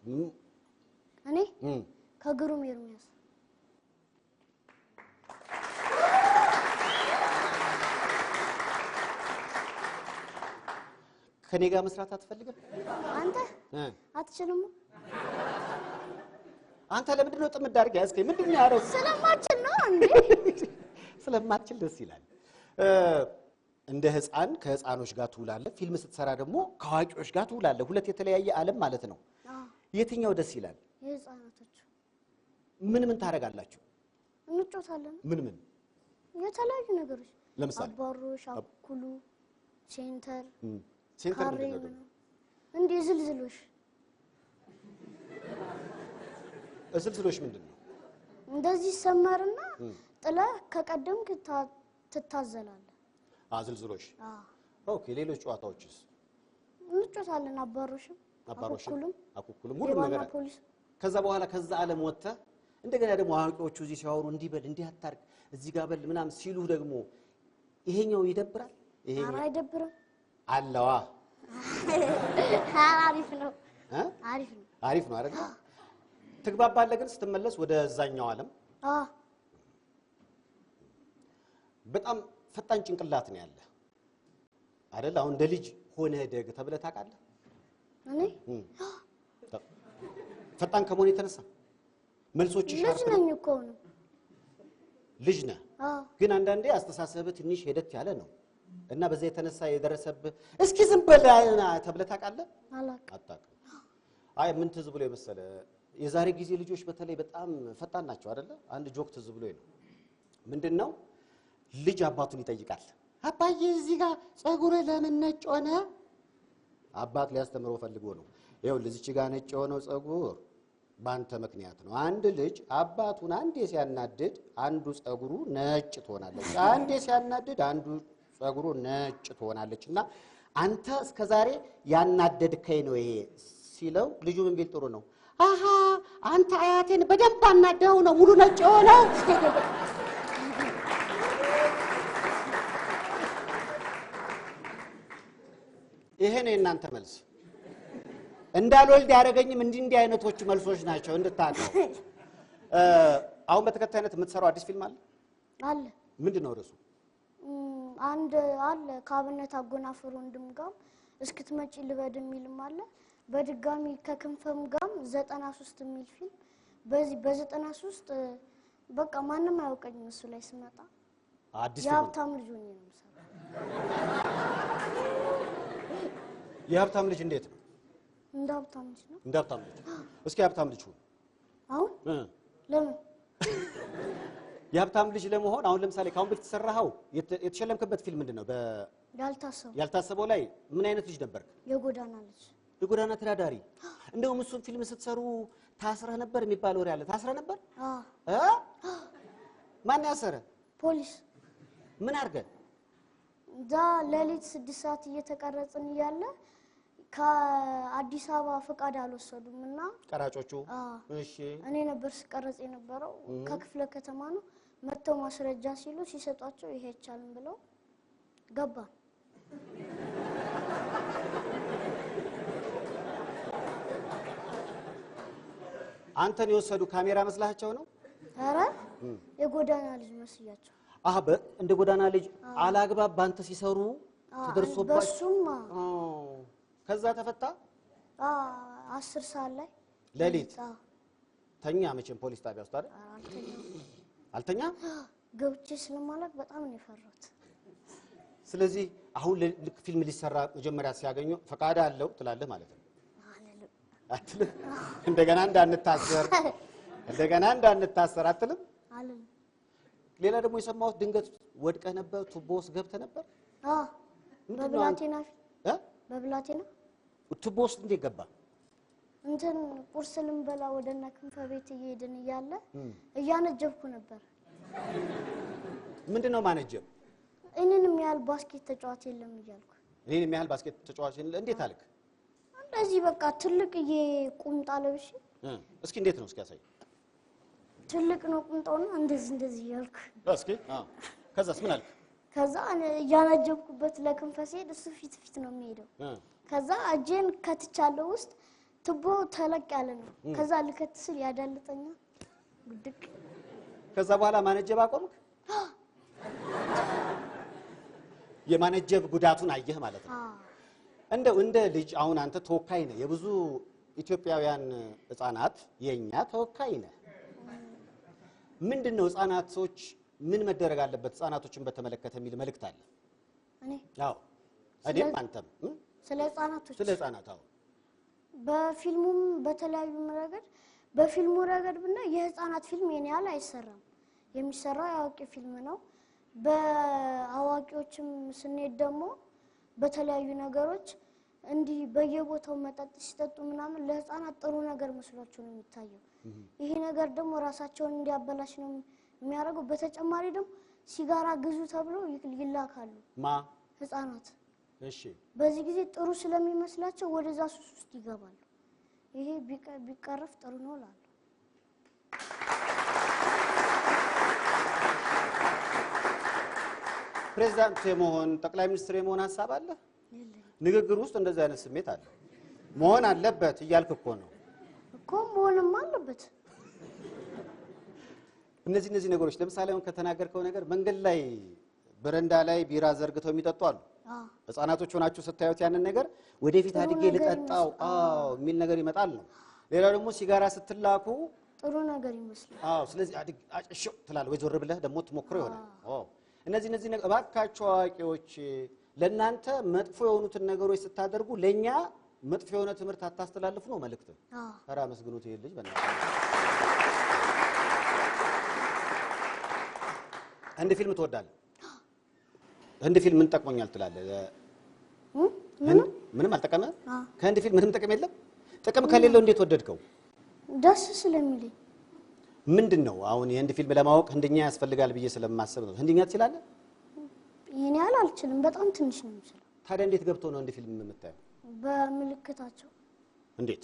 እኔ ከግሩም ኤርሚያስ። ከኔ ጋር መስራት አትፈልግም? አንተ አትችልም? አንተ ለምንድን ነው ጥምድ አድርገህ ያዝከኝ? ምንድን ነው ያደረኩት? ስለማትችል ነው እንዴ? ስለማትችል ደስ ይላል። እንደ ህፃን ከህፃኖች ጋር ትውላለህ፣ ፊልም ስትሰራ ደግሞ ከአዋቂዎች ጋር ትውላለህ። ሁለት የተለያየ ዓለም ማለት ነው። የትኛው ደስ ይላል? የህፃናቶቹ። ምን ታረጋላችሁ? እንጮታለን። ምን የተለያዩ ነገሮች ለምሳሌ አባሮሽ፣ አኩኩሉ፣ ሴንተር ሴንተር ካሬ ምንድን ነው? እንዴ ዝልዝሎሽ ዝልዝሎሽ ምንድን ነው? እንደዚህ ሰመርና ጥለህ ከቀደምክ ትታዘላለህ። ዝልዝሎሽ። ኦኬ። ሌሎች ጨዋታዎችስ? እንጮታለን። አባሮሽም አኩኩሉም ሁሉ ነገር። ከዛ በኋላ ከዛ ዓለም ወጥተህ እንደገና ደግሞ አዋቂዎቹ እዚህ ሲያወሩ እንዲህ በል እንዲህ አታርግ እዚህ ጋር በል ምናምን ሲሉ ደግሞ ይሄኛው ይደብራል። ይሄኛው አይደብርም አለዋ። አሪፍ ነው። አሪፍ ነው አይደል? ትግባባለህ ግን ስትመለስ ወደዛኛው ዓለም በጣም ፈጣን ጭንቅላት ነው ያለ አይደል? አሁን እንደ ልጅ ሆነህ ደግ ተብለህ ታውቃለህ? እኔ ፈጣን ከመሆን የተነሳ መልሶች ልጅ ነኝ እኮ ነው። ልጅ ነህ ግን አንዳንዴ አስተሳሰብህ ትንሽ ሄደት ያለ ነው እና በዛ የተነሳ የደረሰብህ እስኪ ዝም በልና ተብለህ ታውቃለህ? አታውቅም። አይ ምን ትዝ ብሎ የመሰለ የዛሬ ጊዜ ልጆች በተለይ በጣም ፈጣን ናቸው አይደለ? አንድ ጆክ ትዝ ብሎ ነው። ምንድነው? ልጅ አባቱን ይጠይቃል። አባዬ እዚህ ጋር ጸጉርህ ለምን ነጭ ሆነ? አባት ሊያስተምረው ፈልጎ ነው። ይኸው ልጅ ጋር ነጭ የሆነው ጸጉር ባንተ ምክንያት ነው። አንድ ልጅ አባቱን አንዴ ሲያናድድ አንዱ ጸጉሩ ነጭ ትሆናለች፣ አንዴ ሲያናድድ አንዱ ጸጉሩ ነጭ ትሆናለች። እና አንተ እስከዛሬ ያናደድከኝ ነው ይሄ ሲለው ልጁ ምን ቢል ጥሩ ነው? አሃ አንተ አያቴን በደንብ አናደው ነው ሙሉ ነጭ የሆነው። ይሄ ነው የእናንተ መልስ። እንዳልወልድ ያደረገኝም እንዲህ አይነቶች መልሶች ናቸው እንድታውቀው። አሁን በተከታይነት የምትሰራው አዲስ ፊልም አለ? ምንድን ነው ርዕሱ? አንድ አለ ከአብነት አጎናፍር ወንድም ጋር እስክትመጪ ልበድ የሚልም አለ። በድጋሚ ከክንፈም ጋር 93 የሚል ፊልም። በዚህ በ93 በቃ ማንም አያውቀኝም እሱ ላይ ስመጣ። አዲስ ፊልም የሀብታም ልጅ ሆኜ ነው የምሰራው። የሀብታም ልጅ እንዴት ነው? እንደ ሀብታም ልጅ ነው። እንደ ሀብታም ልጅ። እስኪ ሀብታም ልጅ ሁን አሁን። ለምን የሀብታም ልጅ ለመሆን አሁን ለምሳሌ ካሁን በፊት ተሰራኸው የተሸለምክበት ፊልም ምንድነው? ያልታሰበው ላይ ምን አይነት ልጅ ነበርክ? የጎዳና ልጅ። የጎዳና ተዳዳሪ። እንደውም እሱን ፊልም ስትሰሩ ታስረህ ነበር የሚባል ወሬ አለ። ታስረህ ነበር? ማን ያሰረ? ፖሊስ። ምን አድርገህ? እዛ ሌሊት 6 ሰዓት እየተቀረጽን እያለ ከአዲስ አበባ ፈቃድ አልወሰዱም እና ቀራጮቹ። እሺ እኔ ነበር ስቀረጽ የነበረው። ከክፍለ ከተማ ነው መተው ማስረጃ ሲሉ ሲሰጧቸው ይሄ አይቻልም ብለው ገባን። አንተን የወሰዱ ካሜራ መስላቸው ነው? ኧረ የጎዳና ልጅ መስያቸው። እንደ ጎዳና ልጅ አላግባብ ባንተ ሲሰሩ ተደርሶባቸው። በሱማ ከዛ ተፈታ። 10 ሰዓት ላይ ሌሊት ተኛ። መቼም ፖሊስ ጣቢያ ውስጥ አይደል? አልተኛ። ገብቼ ስለማላውቅ በጣም ነው የፈራሁት። ስለዚህ አሁን ልክ ፊልም ሊሰራ መጀመሪያ ሲያገኙ ፈቃድ አለው ትላለህ ማለት ነው? አትልም? እንደገና እንዳንታሰር አትልም? አልልም። ሌላ ደግሞ የሰማሁት ድንገት ወድቀህ ነበር፣ ቱቦ ውስጥ ገብተህ ነበር? በብላቴና ቱቦ ውስጥ እንዴት ገባ? እንትን ቁርስ ልንበላ ወደ እነ ክንፈ ቤት እየሄድን እያለ እያነጀብኩ ነበር። ምንድነው ማነጀብ? እኔንም ያህል ባስኬት ተጫዋች የለም እያልኩ። እኔንም ያህል ባስኬት ተጫዋች እንዴት አልክ? እንደዚህ በቃ ትልቅዬ ቁምጣ ለብሼ። እስኪ እንዴት ነው? እስኪ ያሳይ። ትልቅ ነው ቁምጣውና እንደዚህ እያልኩ። እስኪ ከዛስ ምን አልክ? ከዛ እያነጀብኩበት ለክንፈ ሲሄድ እሱ ፊት ነው የሚሄደው። ከዛ እጄን ከትቻለሁ ውስጥ ቱቦ ተለቅ ያለ ነው። ከዛ ልከት ስል ያዳልጠኛል ጉድቅ። ከዛ በኋላ ማነጀብ አቆምክ? የማነጀብ ጉዳቱን አየህ ማለት ነው። እንደ ልጅ አሁን አንተ ተወካይ ነህ፣ የብዙ ኢትዮጵያውያን ህፃናት የኛ ተወካይ ነህ። ምንድነው ህፃናቶች ምን መደረግ አለበት ህፃናቶችን በተመለከተ የሚል መልእክት አለ? እኔም አንተም ስለ ህፃናት። በፊልሙም በተለያዩ ረገድ በፊልሙ ረገድ ብናይ የህፃናት ፊልም የኔ ያህል አይሰራም። የሚሰራው የአዋቂ ፊልም ነው። በአዋቂዎችም ስንሄድ ደግሞ በተለያዩ ነገሮች እንዲህ በየቦታው መጠጥ ሲጠጡ ምናምን ለህፃናት ጥሩ ነገር መስሏቸው ነው የሚታየው። ይሄ ነገር ደግሞ ራሳቸውን እንዲያበላሽ ነው የሚያደርገው። በተጨማሪ ደግሞ ሲጋራ ግዙ ተብሎ ይላካሉ ህፃናት። እሺ በዚህ ጊዜ ጥሩ ስለሚመስላቸው ወደዛ ሱስ ውስጥ ይገባሉ። ይሄ ቢቀረፍ ጥሩ ነው እላለሁ። ፕሬዝዳንት የመሆን ጠቅላይ ሚኒስትር የመሆን ሀሳብ አለ? ንግግር ውስጥ እንደዚህ አይነት ስሜት አለ። መሆን አለበት እያልክ እኮ ነው እኮ። መሆንም አለበት። እነዚህ ነገሮች ለምሳሌ አሁን ከተናገርከው ነገር መንገድ ላይ በረንዳ ላይ ቢራ ዘርግተው የሚጠጡ አሉ። ህፃናቶች ሆናችሁ ስታዩት ያንን ነገር ወደፊት አድጌ ልጠጣው የሚል ነገር ይመጣል ነው። ሌላው ደግሞ ሲጋራ ስትላኩ ጥሩ ነገር ይመስላል። ስለዚህ አጭሽው ትላለህ ወይ ዞር ብለህ ደግሞ ትሞክረው ይሆናል። እነዚህ ነገር እባካችሁ አዋቂዎች ለእናንተ መጥፎ የሆኑትን ነገሮች ስታደርጉ ለኛ መጥፎ የሆነ ትምህርት አታስተላልፉ ነው መልእክት። ኧረ አመስግኑት ይሄ ልጅ በእናትህ። ህንድ ፊልም ትወዳለህ? ህንድ ፊልም ምን ጠቅሞኛል ትላለህ? ምንም አልጠቀመህ? ከህንድ ፊልም ምንም ጥቅም የለም? ጥቅም ከሌለው እንዴት ወደድከው? ደስ ስለሚለኝ። ምንድን ነው አሁን የህንድ ፊልም ለማወቅ ህንድኛ ያስፈልጋል ብዬ ስለማሰብ ነው። ህንድኛ ትችላለህ? ይሄን ያህል አልችልም፣ በጣም ትንሽ ነው የምችለው። ታዲያ እንዴት ገብቶ ነው ህንድ ፊልም የምታየው? በምልክታቸው። እንዴት?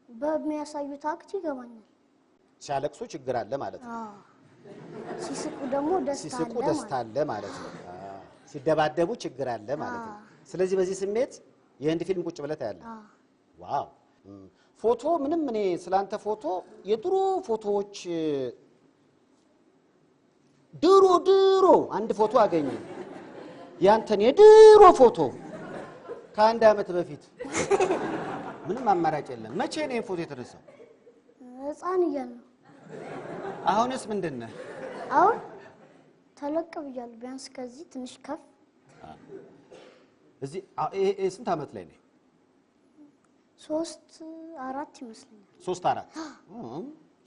በሚያሳዩት አክት ይገባኛል። ሲያለቅሱ ችግር አለ ማለት ነው። ሲስቁ ደግሞ ደስታ አለ ማለት ነው። ሲደባደቡ ችግር አለ ማለት ነው። ስለዚህ በዚህ ስሜት የህንድ ፊልም ቁጭ ብለህ ታያለህ። ዋው! ፎቶ ምንም እኔ ስላንተ ፎቶ የድሮ ፎቶዎች ድሮ አንድ ፎቶ አገኘ። ያንተን የድሮ ፎቶ ከአንድ ዓመት በፊት ምንም አማራጭ የለም። መቼ ነው ፎቶ የተነሳው? ህፃን እያለሁ። አሁንስ ምንድን ነህ? አሁን ተለቅ ብያለሁ። ቢያንስ ከዚህ ትንሽ ከፍ። እዚህ ስንት ዓመት ላይ ነህ? 3 4 ይመስለኛል። 3 4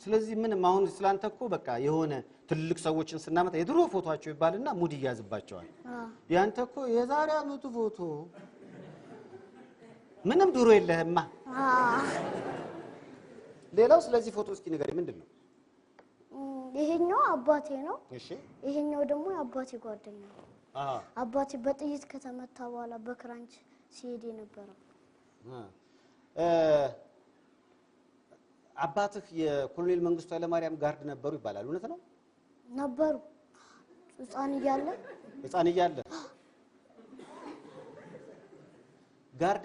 ስለዚህ ምንም አሁን ስላንተ እኮ በቃ የሆነ ትልቅ ሰዎችን ስናመጣ የድሮ ፎቶአቸው ይባልና ሙድ ይያዝባቸዋል። ያንተ እኮ የዛሬ ዓመቱ ፎቶ ምንም ድሮ የለህማ። ሌላው ስለዚህ ፎቶ እስኪ ንገረኝ፣ ምንድን ነው? ይሄኛው አባቴ ነው። እሺ። ይሄኛው ደግሞ የአባቴ ጓደኛ ነው። አባቴ በጥይት ከተመታ በኋላ በክራንች ሲሄድ የነበረው። አባትህ የኮሎኔል መንግስቱ ኃይለማርያም ጋርድ ነበሩ ይባላል፣ እውነት ነው? ነበሩ። ህፃን እያለ ጋርድ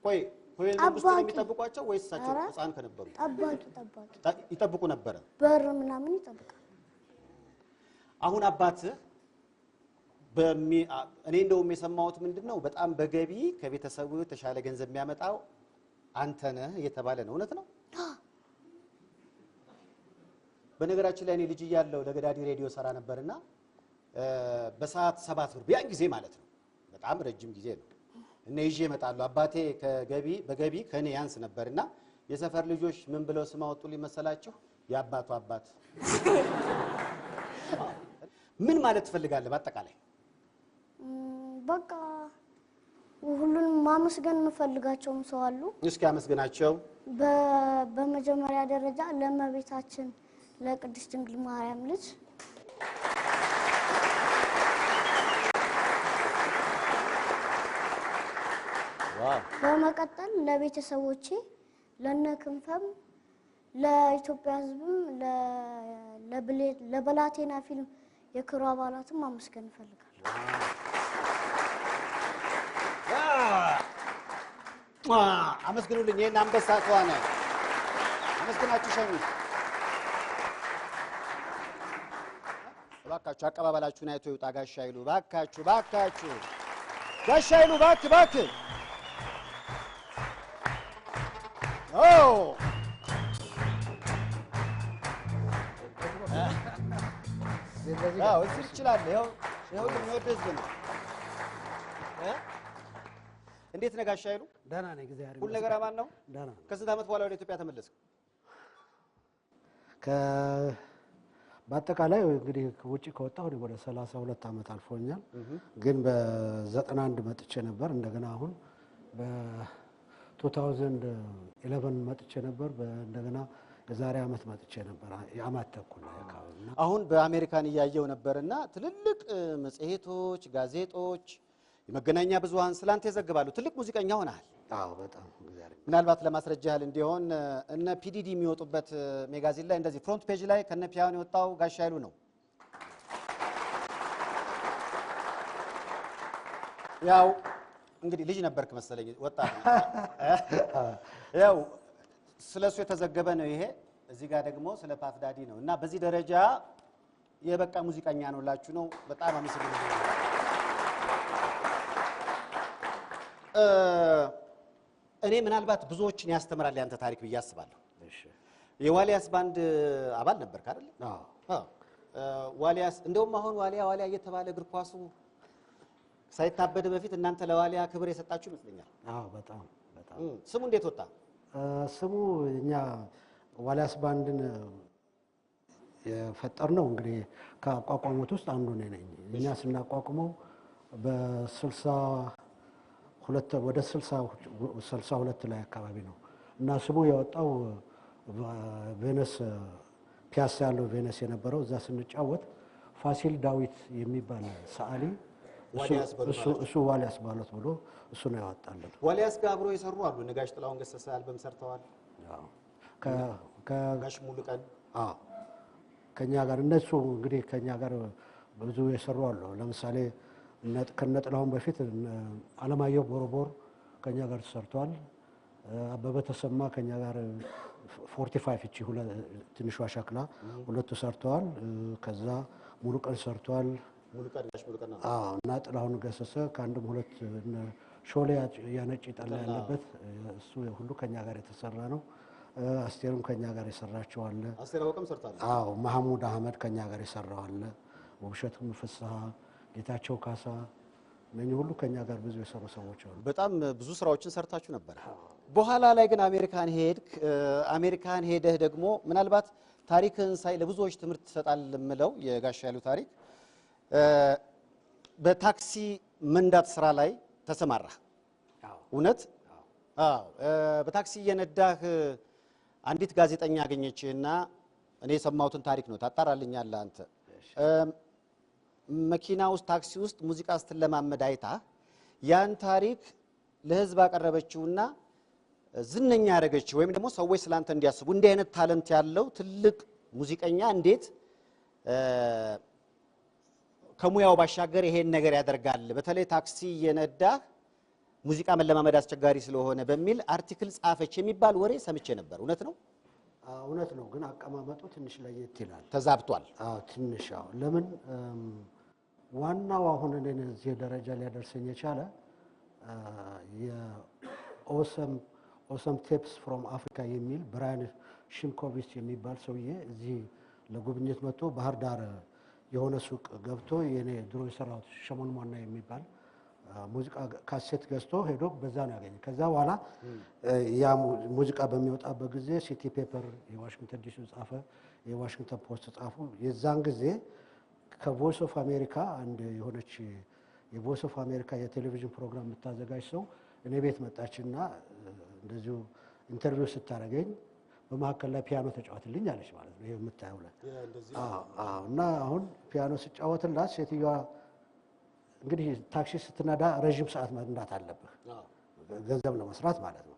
ቆይ ኮሎኔል መንግስቱ የሚጠብቋቸው ወይስ እሳቸው ህፃን ከነበሩ? ጠባቂ ይጠብቁ ነበረ። በር ምናምን ይጠብቃል። አሁን አባትህ እኔ እንደውም የሰማሁት ምንድነው በጣም በገቢ ከቤተሰቡ የተሻለ ገንዘብ የሚያመጣው አንተ ነህ እየተባለ ነው፣ እውነት ነው? በነገራችን ላይ እኔ ልጅ እያለሁ ለገዳዲ ሬዲዮ ሰራ ነበርና በሰዓት 7 ብር ያን ጊዜ ማለት ነው፣ በጣም ረጅም ጊዜ ነው። እና ይዤ እመጣለሁ። አባቴ በገቢ ከኔ ያንስ ነበርና የሰፈር ልጆች ምን ብለው ስም አወጡልኝ መሰላችሁ? የአባቱ አባት። ምን ማለት ትፈልጋለህ በአጠቃላይ? በቃ ሁሉንም ማመስገን የምፈልጋቸውም ሰው አሉ። እስኪ አመስግናቸው። በመጀመሪያ ደረጃ ለእመቤታችን ለቅድስት ድንግል ማርያም ልጅ በመቀጠል ለቤተሰቦቼ ለነክንፈም ለኢትዮጵያ ሕዝብም ለብላቴና ፊልም የክሩ አባላትም ማመስገን እፈልጋለሁ። አመስግኑልኝ። ይሄን አንበሳ ተዋነ አመስግናችሁ ሸኙት። እባካችሁ አቀባበላችሁን አይቶ ይውጣ ጋሻ ይሉ። እባካችሁ ጋሻ ይሉ እባክህ። እዚህ ትችላለህ። ይኸው የሚወድ ህዝብ ነው። እንዴት ነህ ጋሻ ይሉ? ደህና ነኝ። እግዚአብሔር ሁሉ ነገር አማን ነው? ከስንት ዓመት በኋላ ወደ ኢትዮጵያ ተመለስክ? በአጠቃላይ እንግዲህ ውጪ ከወጣሁ ወደ 32 ዓመት አልፎኛል። ግን በ91 መጥቼ ነበር። እንደገና አሁን በ2011 መጥቼ ነበር። እንደገና የዛሬ ዓመት መጥቼ ነበር። የዓመት ተኩል አካባቢና አሁን በአሜሪካን እያየው ነበርና ትልልቅ መጽሔቶች፣ ጋዜጦች፣ የመገናኛ ብዙሃን ስላንተ ይዘግባሉ። ትልቅ ሙዚቀኛ ሆነሃል። አዎ በጣም እግዚአብሔር ምናልባት ለማስረጃ ያህል እንዲሆን እነ ፒዲዲ የሚወጡበት ሜጋዚን ላይ እንደዚህ ፍሮንት ፔጅ ላይ ከነ ፒያኖ የወጣው ጋሽ ኃይሉ ነው። ያው እንግዲህ ልጅ ነበርክ መሰለኝ ወጣት ያው ስለሱ የተዘገበ ነው ይሄ። እዚህ ጋር ደግሞ ስለ ፓፍ ዳዲ ነው እና በዚህ ደረጃ የበቃ ሙዚቀኛ ነው ላችሁ ነው። በጣም አመሰግናለሁ። እኔ ምናልባት ብዙዎችን ያስተምራል ያንተ ታሪክ ብዬ አስባለሁ። እሺ የዋሊያስ ባንድ አባል ነበርክ አይደል? አዎ ዋሊያስ እንደውም አሁን ዋሊያ እየተባለ እግር ኳሱ ሳይታበድ በፊት እናንተ ለዋሊያ ክብር የሰጣችሁ ይመስለኛል። አዎ በጣም ስሙ እንዴት ወጣ? ስሙ እኛ ዋሊያስ ባንድን የፈጠርነው እንግዲህ ከአቋቋሙት ውስጥ አንዱ ነኝ። እኛ ስናቋቁመው ወደ 62 ላይ አካባቢ ነው እና ስሙ የወጣው ቬነስ ፒያሳ ያለው ቬነስ የነበረው እዛ ስንጫወት ፋሲል ዳዊት የሚባል ሰዓሊ እሱ ዋሊያስ ባሎት ብሎ እሱ ነው ያወጣልን። ዋሊያስ ጋር አብሮ የሰሩ አሉ። ነጋሽ ጥላሁን ገሰሰ አልበም ሰርተዋል። ጋሽ ሙሉቀን ከኛ ጋር እነሱ እንግዲህ ከኛ ጋር ብዙ የሰሩ አሉ። ለምሳሌ ከነጥላሁን በፊት አለማየሁ ቦርቦር ከኛ ጋር ተሰርቷል። አበበ ተሰማ ከኛ ጋር 45 እቺ ትንሿ ሸክላ ሁለቱ ሰርተዋል። ከዛ ሙሉቀን ሰርቷል። እና ጥላሁን ገሰሰ ከአንድም ሁለት ሾሌ ያነጭ ጠላ ያለበት እሱ ሁሉ ከኛ ጋር የተሰራ ነው። አስቴርም ከኛ ጋር የሰራቸው አለ። አስቴር አወቀም ሰርታለች። አዎ መሐሙድ አህመድ ከኛ ጋር የሰራው አለ። ውብሸቱም ፍስሐ፣ ጌታቸው ካሳ እነኚህ ሁሉ ከኛ ጋር ብዙ የሰሩ ሰዎች አሉ። በጣም ብዙ ስራዎችን ሰርታችሁ ነበር። በኋላ ላይ ግን አሜሪካን ሄድክ። አሜሪካን ሄደህ ደግሞ ምናልባት ታሪክን ሳይ ለብዙዎች ትምህርት ትሰጣል የምለው የጋሽ ኃይሉ ታሪክ በታክሲ መንዳት ስራ ላይ ተሰማራህ። እውነት? አዎ። በታክሲ እየነዳህ አንዲት ጋዜጠኛ አገኘችህና እኔ የሰማሁትን ታሪክ ነው ታጣራልኛለህ አንተ። መኪና ውስጥ ታክሲ ውስጥ ሙዚቃ ስትለማመድ አይታ ያን ታሪክ ለህዝብ አቀረበችውና ዝነኛ ያደረገችው ወይም ደግሞ ሰዎች ስላንተ እንዲያስቡ እንዲህ አይነት ታለንት ያለው ትልቅ ሙዚቀኛ እንዴት ከሙያው ባሻገር ይሄን ነገር ያደርጋል፣ በተለይ ታክሲ የነዳህ ሙዚቃ መለማመድ አስቸጋሪ ስለሆነ በሚል አርቲክል ጻፈች የሚባል ወሬ ሰምቼ ነበር። እውነት ነው? እውነት ነው፣ ግን አቀማመጡ ትንሽ ለየት ይላል፣ ተዛብቷል። አዎ ትንሽ። አዎ ለምን ዋናው አሁን እኔን እዚህ ደረጃ ሊያደርሰኝ የቻለ የኦሰም ቴፕስ ፍሮም አፍሪካ የሚል ብራያን ሽምኮቪች የሚባል ሰውዬ እዚህ ለጉብኝት መጥቶ ባህር ዳር የሆነ ሱቅ ገብቶ የኔ ድሮ የሰራሁት ሸሞን ሟና የሚባል ሙዚቃ ካሴት ገዝቶ ሄዶ በዛ ነው ያገኘ። ከዛ በኋላ ያ ሙዚቃ በሚወጣበት ጊዜ ሲቲ ፔፐር የዋሽንግተን ዲሲ ጻፈ፣ የዋሽንግተን ፖስት ጻፉ። የዛን ጊዜ ከቮይስ ኦፍ አሜሪካ አንድ የሆነች የቮይስ ኦፍ አሜሪካ የቴሌቪዥን ፕሮግራም የምታዘጋጅ ሰው እኔ ቤት መጣችና እንደዚሁ ኢንተርቪው ስታደርገኝ በመሀከል ላይ ፒያኖ ተጫወትልኝ አለች ማለት ነው። ይሄ የምታየው ላይ እና አሁን ፒያኖ ስጫወትላት ሴትዮዋ እንግዲህ ታክሲ ስትነዳ ረዥም ሰዓት መንዳት አለብህ ገንዘብ ለመስራት ማለት ነው።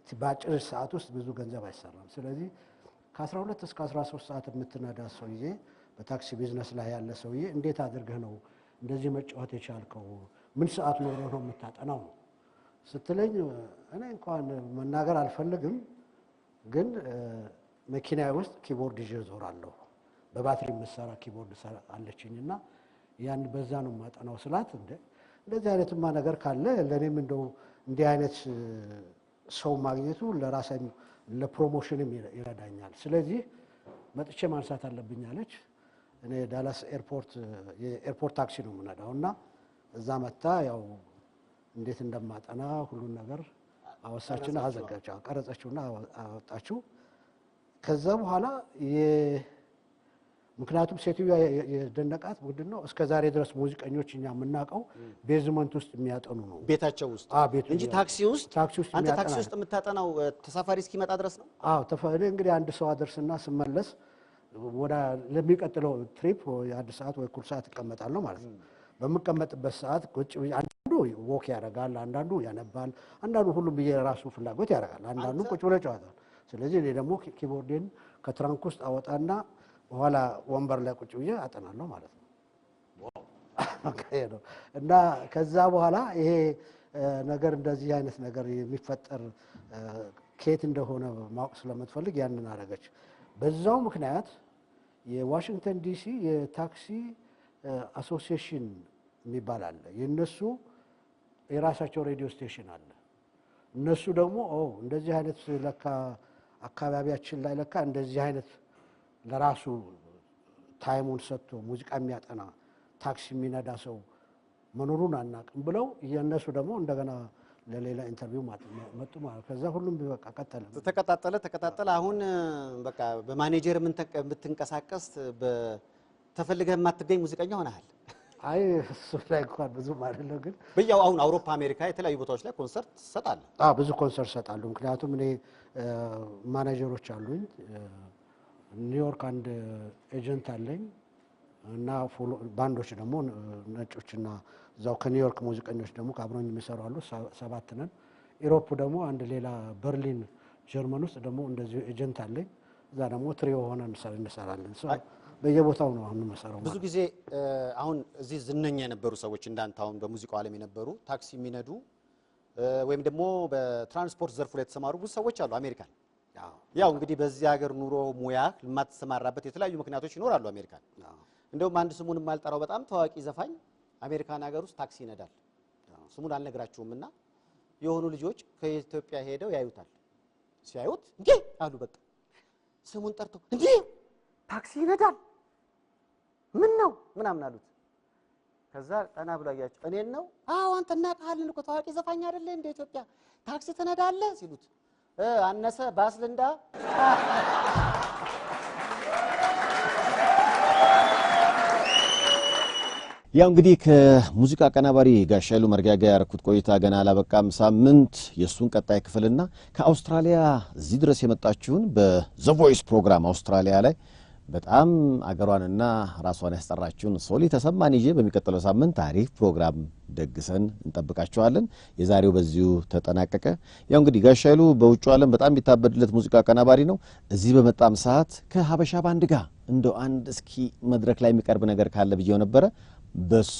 በአጭር ሰዓት ውስጥ ብዙ ገንዘብ አይሰራም። ስለዚህ ከ12 እስከ 13 ሰዓት የምትነዳ ሰውዬ በታክሲ ቢዝነስ ላይ ያለ ሰውዬ እንዴት አድርገህ ነው እንደዚህ መጫወት የቻልከው? ምን ሰዓት ኖሮ ነው የምታጠናው ነው ስትለኝ እኔ እንኳን መናገር አልፈልግም፣ ግን መኪና ውስጥ ኪቦርድ ይዤ ዞራለሁ። በባትሪ የምትሰራ ኪቦርድ አለችኝና ያን በዛ ነው የማጠናው ስላት እንደዚህ አይነትማ ነገር ካለ ለእኔም እንደው እንዲህ አይነት ሰው ማግኘቱ ለራሴም ለፕሮሞሽንም ይረዳኛል። ስለዚህ መጥቼ ማንሳት አለብኝ አለች። እኔ ዳላስ የኤርፖርት ታክሲ ነው የምነዳው እና እዛ መታ ያው እንዴት እንደማጠና ሁሉን ነገር አወሳችና አዘጋጀው፣ ቀረጸችውና አወጣችው። ከዛ በኋላ ምክንያቱም ሴትዮዋ የደነቃት ምንድነው እስከ ዛሬ ድረስ ሙዚቀኞች እኛ የምናውቀው ቤዝመንት ውስጥ የሚያጠኑ ነው ቤታቸው ውስጥ እንጂ ታክሲ ውስጥ አንተ ታክሲ ውስጥ የምታጠናው ተሳፋሪ እስኪመጣ ድረስ ነው? አዎ ተፈሪ እንግዲህ አንድ ሰው አደርስና ስመለስ ወደ ለሚቀጥለው ትሪፕ አንድ ሰዓት ወይ ኩል ሰዓት እቀመጣለሁ ማለት ነው። በመቀመጥበት ሰዓት ቁጭ አንዱ ወክ ያደርጋል፣ አንዳንዱ ያነባል፣ አንዳንዱ ሁሉም በየራሱ ፍላጎት ያደርጋል፣ አንዳንዱ ቁጭ ብሎ ይጫወታል። ስለዚህ እኔ ደግሞ ኪቦርዴን ከትራንክ ውስጥ አወጣና በኋላ ወንበር ላይ ቁጭ ብዬ አጠናለሁ ማለት ነው። ዋው እና ከዛ በኋላ ይሄ ነገር እንደዚህ አይነት ነገር የሚፈጠር ኬት እንደሆነ ማወቅ ስለምትፈልግ ያንን አደረገች። በዛው ምክንያት የዋሽንግተን ዲሲ የታክሲ አሶሲዬሽን የሚባል አለ። የነሱ የራሳቸው ሬዲዮ ስቴሽን አለ። እነሱ ደግሞ እንደዚህ አይነት ለካ አካባቢያችን ላይ ለካ እንደዚህ አይነት ለራሱ ታይሙን ሰጥቶ ሙዚቃ የሚያጠና ታክሲ የሚነዳ ሰው መኖሩን አናውቅም ብለው የነሱ ደግሞ እንደገና ለሌላ ኢንተርቪው መጡ ማለት። ከዛ ሁሉም በቃ ተቀጣጠለ። አሁን በቃ በማኔጀር የምትንቀሳቀስ ተፈልገህ የማትገኝ ሙዚቀኛ ሆነሃል። አይ እሱ ላይ እንኳን ብዙም አይደለም፣ ግን በያው አሁን አውሮፓ፣ አሜሪካ የተለያዩ ቦታዎች ላይ ኮንሰርት ትሰጣለህ? ብዙ ኮንሰርት እሰጣለሁ። ምክንያቱም እኔ ማኔጀሮች አሉኝ። ኒውዮርክ አንድ ኤጀንት አለኝ እና ባንዶች ደግሞ ነጮችና እዛው ከኒውዮርክ ሙዚቀኞች ደግሞ አብረውኝ የሚሰሩ አሉ። 7 ነን። ኢሮፕ ደግሞ አንድ ሌላ በርሊን ጀርመን ውስጥ ደግሞ እንደዚሁ ኤጀንት አለኝ። እዛ ደግሞ ትሪዮ ሆነን እንሰራለን። በየቦታው ነው አሁን የምሰራው። ብዙ ጊዜ አሁን እዚህ ዝነኛ የነበሩ ሰዎች እንዳንተ አሁን በሙዚቃው ዓለም የነበሩ ታክሲ የሚነዱ ወይም ደግሞ በትራንስፖርት ዘርፉ ላይ የተሰማሩ ብዙ ሰዎች አሉ አሜሪካን። ያው እንግዲህ በዚህ ሀገር ኑሮ ሙያ የማትሰማራበት የተለያዩ ምክንያቶች ይኖራሉ አሜሪካን። እንደውም አንድ ስሙን የማልጠራው በጣም ታዋቂ ዘፋኝ አሜሪካን ሀገር ውስጥ ታክሲ ይነዳል። ስሙን አልነግራችሁምና የሆኑ ልጆች ከኢትዮጵያ ሄደው ያዩታል። ሲያዩት እንዴ አሉ። በቃ ስሙን ጠርተው እንዴ ታክሲ ይነዳል ምን ነው ምናምን አሉት። ከዛ ቀና ብሎ አያቸው። እኔን ነው? አዎ አንተ እናውቃለን እኮ ታዋቂ ዘፋኝ አይደለ እንደ ኢትዮጵያ ታክሲ ትነዳለህ ሲሉት አነሰ ባስ ልንዳ። ያው እንግዲህ ከሙዚቃ አቀናባሪ ጋሽ ኃይሉ መርጊያ ጋር ያረኩት ቆይታ ገና አላበቃም። ሳምንት የሱን ቀጣይ ክፍልና ከአውስትራሊያ እዚህ ድረስ የመጣችውን በዘ ቮይስ ፕሮግራም አውስትራሊያ ላይ በጣም አገሯንና ራሷን ያስጠራችውን ሶሊ ተሰማን ይዤ በሚቀጥለው ሳምንት አሪፍ ፕሮግራም ደግሰን እንጠብቃችኋለን። የዛሬው በዚሁ ተጠናቀቀ። ያው እንግዲህ ጋሽ ኃይሉ በውጭ ዓለም በጣም የሚታበድለት ሙዚቃ አቀናባሪ ነው። እዚህ በመጣም ሰዓት ከሀበሻ ባንድ ጋር እንደው አንድ እስኪ መድረክ ላይ የሚቀርብ ነገር ካለ ብዬው ነበረ። በሱ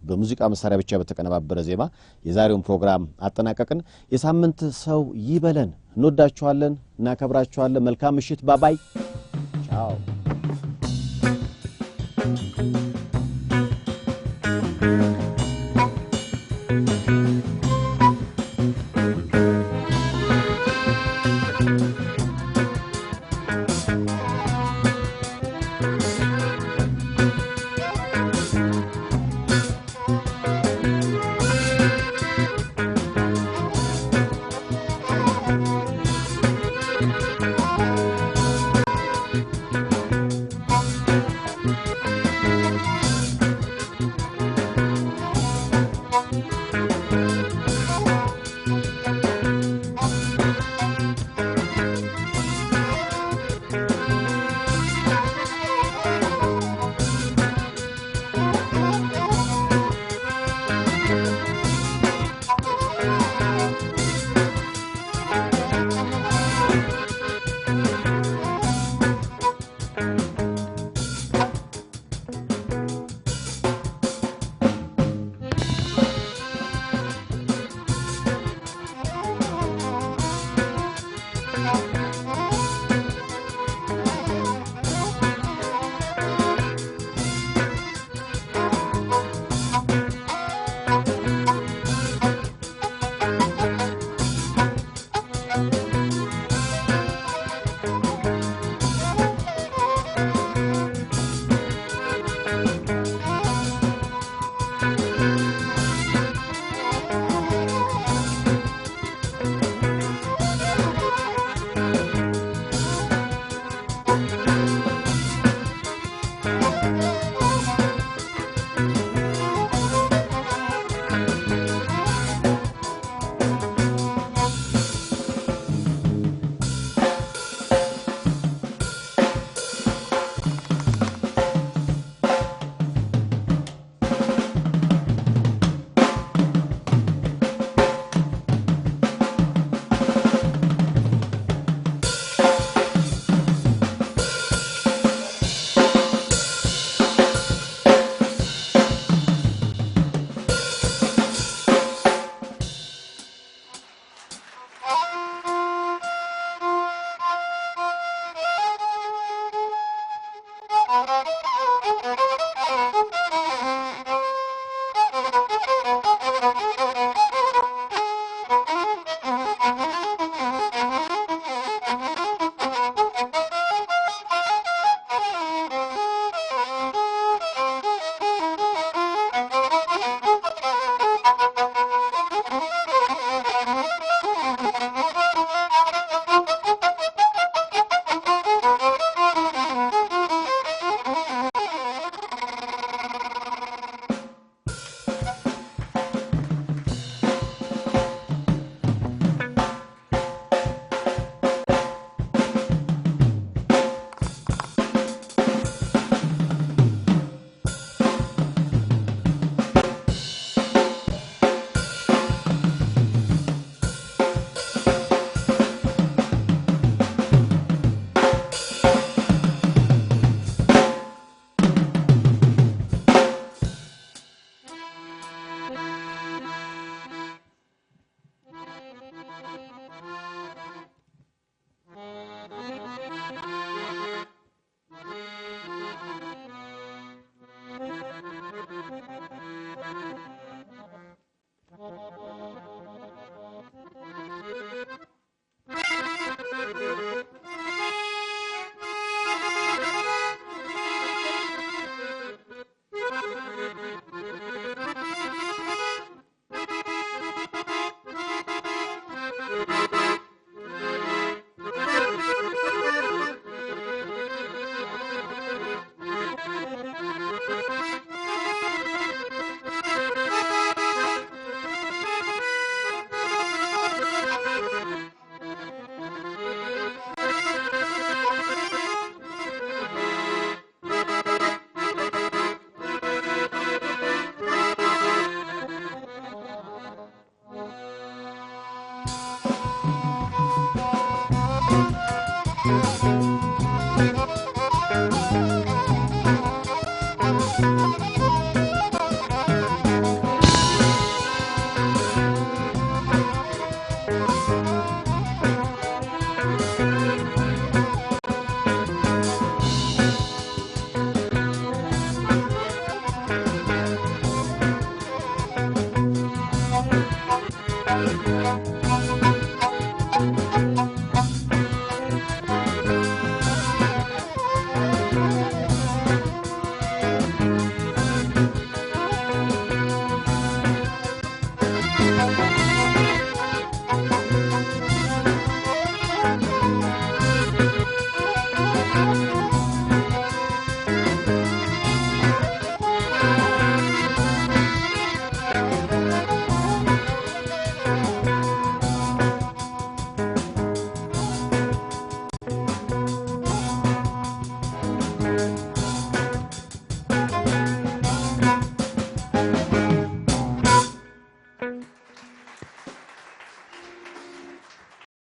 በሙዚቃ መሳሪያ ብቻ በተቀነባበረ ዜማ የዛሬውን ፕሮግራም አጠናቀቅን። የሳምንት ሰው ይበለን። እንወዳችኋለን፣ እናከብራችኋለን። መልካም ምሽት። ባባይ ቻው።